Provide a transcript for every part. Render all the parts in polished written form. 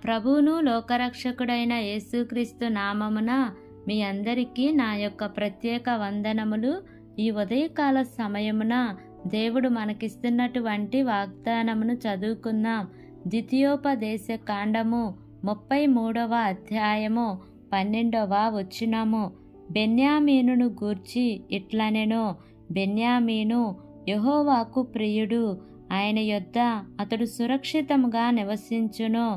ప్రభువును లోకరక్షకుడైన యేసుక్రీస్తు నామమున మీ అందరికీ నా యొక్క ప్రత్యేక వందనములు. ఈ ఉదయకాల సమయమున దేవుడు మనకిస్తున్నటువంటి వాగ్దానమును చదువుకుందాం. ద్వితీయోపదేశ కాండము 33వ అధ్యాయము 12వ వచనము. బెన్యామీనును గూర్చి ఇట్లనెను, బెన్యామీను యెహోవాకు ప్రియుడు, ఆయన యొద్ద అతడు సురక్షితముగా నివసించును.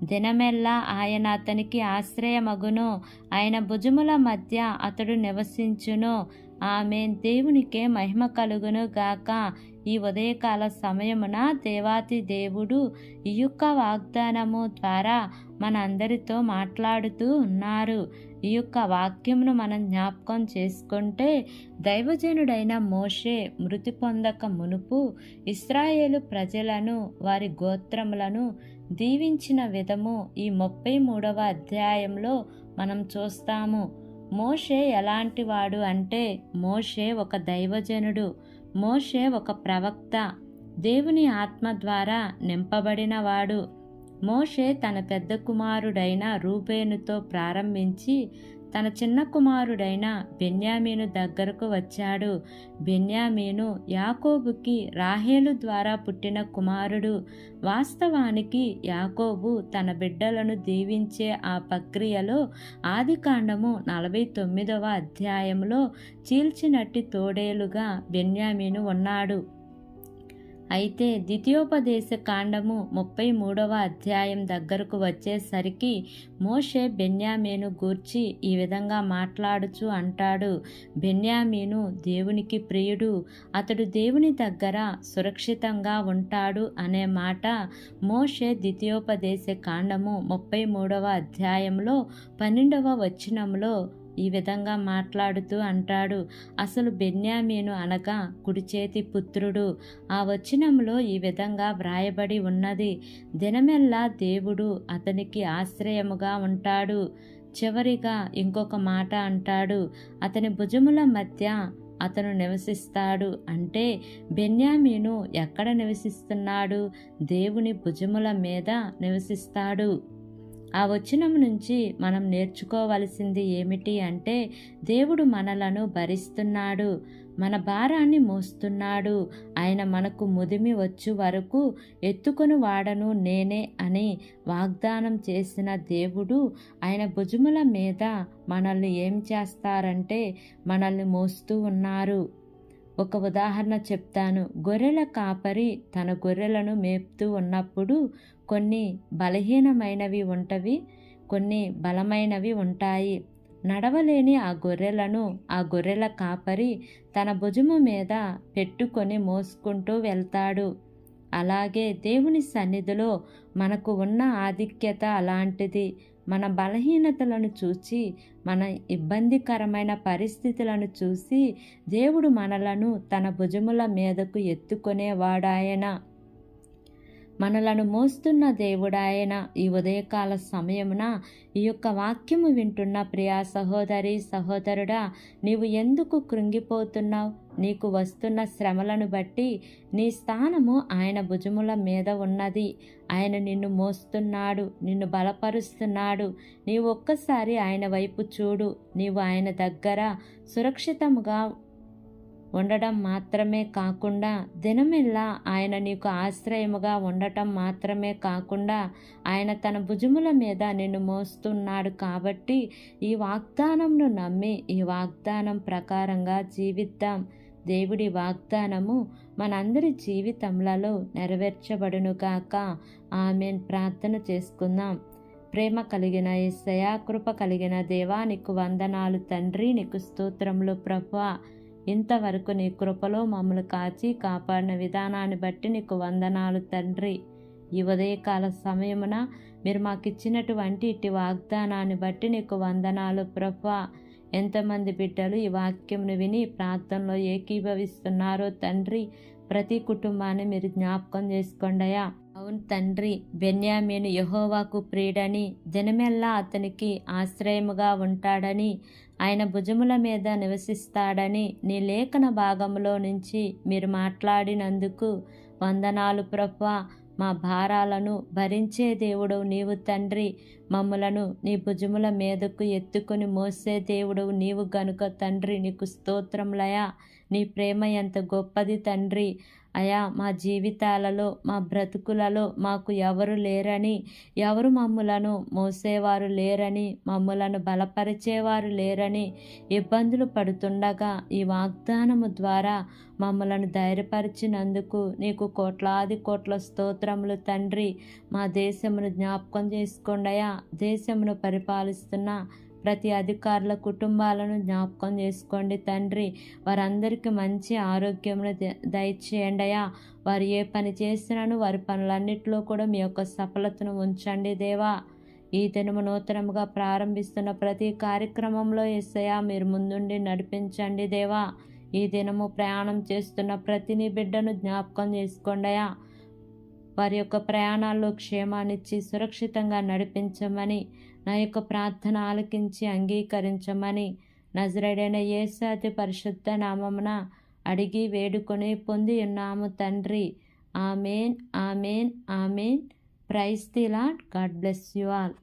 దినమెల్లా ఆయన అతనికి ఆశ్రయమగును, ఆయన భుజముల మధ్య అతడు నివసించును. ఆమేన్. దేవునికే మహిమ కలుగును గాక. ఈ ఉదయకాల సమయమున దేవాతి దేవుడు ఈ యొక్క వాగ్దానము ద్వారా మన అందరితో మాట్లాడుతూ ఉన్నారు. ఈ యొక్క వాక్యమును మనం జ్ఞాపకం చేసుకుంటే, దైవజనుడైన మోషే మృతి పొందక మునుపు ఇశ్రాయేలు ప్రజలను, వారి గోత్రములను దీవించిన విధము ఈ 33వ అధ్యాయంలో మనం చూస్తాము. మోషే ఎలాంటి వాడు అంటే, మోషే ఒక దైవజనుడు, మోషే ఒక ప్రవక్త, దేవుని ఆత్మ ద్వారా నింపబడినవాడు. మోషే తన పెద్ద కుమారుడైన రూబేనుతో ప్రారంభించి తన చిన్న కుమారుడైన బెన్యామీను దగ్గరకు వచ్చాడు. బెన్యామీను యాకోబుకి రాహేలు ద్వారా పుట్టిన కుమారుడు. వాస్తవానికి యాకోబు తన బిడ్డలను దీవించే ఆ ప్రక్రియలో ఆదికాండము 49వ అధ్యాయంలో చీల్చినట్టి తోడేలుగా బెన్యామీను ఉన్నాడు. అయితే ద్వితీయోపదేశ కాండము 33వ అధ్యాయం దగ్గరకు వచ్చేసరికి మోషే బెన్యామీను గూర్చి ఈ విధంగా మాట్లాడుచు అంటాడు, బెన్యామీను దేవునికి ప్రియుడు, అతడు దేవుని దగ్గర సురక్షితంగా ఉంటాడు అనే మాట మోషే ద్వితీయోపదేశ కాండము 33వ అధ్యాయంలో 12వ వచనంలో ఈ విధంగా మాట్లాడుతూ అంటాడు. అసలు బెన్యామీను అనగా కుడి చేతి పుత్రుడు. ఆ వచనంలో ఈ విధంగా వ్రాయబడి ఉన్నది, దినమెల్లా దేవుడు అతనికి ఆశ్రయముగా ఉంటాడు. చివరిగా ఇంకొక మాట అంటాడు, అతని భుజముల మధ్య అతను నివసిస్తాడు. అంటే బెన్యామీను ఎక్కడ నివసిస్తున్నాడు? దేవుని భుజముల మీద నివసిస్తాడు. ఆ వచనం నుంచి మనం నేర్చుకోవలసింది ఏమిటి అంటే, దేవుడు మనలను భరిస్తున్నాడు, మన భారాన్ని మోస్తున్నాడు. ఆయన మనకు ముదిమి వచ్చు వరకు ఎత్తుకొని వాడను నేనే అని వాగ్దానం చేసిన దేవుడు ఆయన భుజముల మీద మనల్ని ఏం చేస్తారంటే మనల్ని మోస్తూ ఉన్నారు. ఒక ఉదాహరణ చెప్తాను. గొర్రెల కాపరి తన గొర్రెలను మేపుతూ ఉన్నప్పుడు కొన్ని బలహీనమైనవి ఉంటవి, కొన్ని బలమైనవి ఉంటాయి. నడవలేని ఆ గొర్రెలను ఆ గొర్రెల కాపరి తన భుజము మీద పెట్టుకొని మోసుకుంటూ వెళ్తాడు. అలాగే దేవుని సన్నిధిలో మనకు ఉన్న ఆధిక్యత అలాంటిది. మన బలహీనతలను చూసి, మన ఇబ్బందికరమైన పరిస్థితులను చూసి దేవుడు మనలను తన భుజముల మీదకు ఎత్తుకునేవాడాయన, మనలను మోస్తున్న దేవుడాయన. ఈ ఉదయకాల సమయమున ఈ యొక్క వాక్యము వింటున్న ప్రియా సహోదరి సహోదరుడా, నీవు ఎందుకు కృంగిపోతున్నావు? నీకు వస్తున్న శ్రమలను బట్టి నీ స్థానము ఆయన భుజముల మీద ఉన్నది. ఆయన నిన్ను మోస్తున్నాడు, నిన్ను బలపరుస్తున్నాడు. నీవు ఒక్కసారి ఆయన వైపు చూడు. నీవు ఆయన దగ్గర సురక్షితముగా ఉండడం మాత్రమే కాకుండా, దినమెల్లా ఆయన నీకు ఆశ్రయముగా ఉండటం మాత్రమే కాకుండా, ఆయన తన భుజముల మీద నిన్ను మోస్తున్నాడు. కాబట్టి ఈ వాగ్దానంను నమ్మి ఈ వాగ్దానం ప్రకారంగా జీవిద్దాం. దేవుడి వాగ్దానము మనందరి జీవితములలో నెరవేర్చబడునుగాక. ఆమేన్. ప్రార్థన చేసుకుందాం. ప్రేమ కలిగిన యేసయ్యా, కృప కలిగిన దేవా, నీకు వందనాలు తండ్రి. నీకు స్తోత్రములు ప్రభువా. ఇంతవరకు నీ కృపలో మమ్మల్ని కాచి కాపాడిన విధానాన్ని బట్టి నీకు వందనాలు తండ్రి. ఈ ఉదయకాల సమయమున మీరు మాకు ఇచ్చినటువంటి ఇటు వాగ్దానాన్ని బట్టి నీకు వందనాలు ప్రభువా. ఎంతమంది బిడ్డలు ఈ వాక్యంను విని ప్రార్థనలో ఏకీభవిస్తున్నారో తండ్రి, ప్రతి కుటుంబాన్ని మీరు జ్ఞాపకం చేసుకోండియా. అవును తండ్రి, బెన్యామీను యెహోవాకు ప్రియుడని, దినమెల్లా అతనికి ఆశ్రయముగా ఉంటాడని, ఆయన భుజముల మీద నివసిస్తాడని నీ లేఖన భాగంలో నుంచి మీరు మాట్లాడినందుకు వందనాలు ప్రభువా. మా భారాలను భరించే దేవుడవు నీవు తండ్రి. మమ్ములను నీ భుజముల మీదకు ఎత్తుకొని మోసే దేవుడవు నీవు గనుక తండ్రి నీకు స్తోత్రములయా. నీ ప్రేమ ఎంత గొప్పది తండ్రి. అయా, మా జీవితాలలో మా బ్రతుకులలో మాకు ఎవరు లేరని, ఎవరు మమ్ములను మోసేవారు లేరని, మమ్ములను బలపరిచేవారు లేరని ఇబ్బందులు పడుతుండగా ఈ వాగ్దానము ద్వారా మమ్మలను ధైర్యపరిచినందుకు నీకు కోట్లాది కోట్ల స్తోత్రములు తండ్రి. మా దేశమును జ్ఞాపకం చేసుకోండియా. దేశమును పరిపాలిస్తున్న ప్రతి అధికారుల కుటుంబాలను జ్ఞాపకం చేసుకోండి తండ్రి. వారందరికీ మంచి ఆరోగ్యమును దయచేయండియా. వారు ఏ పని చేసినాను వారి పనులన్నిటిలో కూడా మీ యొక్క సఫలతను ఉంచండి దేవా. ఈ దినము నూతనముగా ప్రారంభిస్తున్న ప్రతి కార్యక్రమంలో యేసయ్యా మీరు ముందుండి నడిపించండి దేవా. ఈ దినము ప్రయాణం చేస్తున్న ప్రతి నీ బిడ్డను జ్ఞాపకం చేసుకోండియా. వారి యొక్క ప్రయాణాల్లో క్షేమాన్నిచ్చి సురక్షితంగా నడిపించమని, నా యొక్క ప్రార్థన ఆలకించి అంగీకరించమని నజరేయుడైన యేసు అతి పరిశుద్ధ నామమున అడిగి వేడుకొని పొంది ఉన్నాము తండ్రి. Amen, amen, amen. Praise the Lord. God bless you all.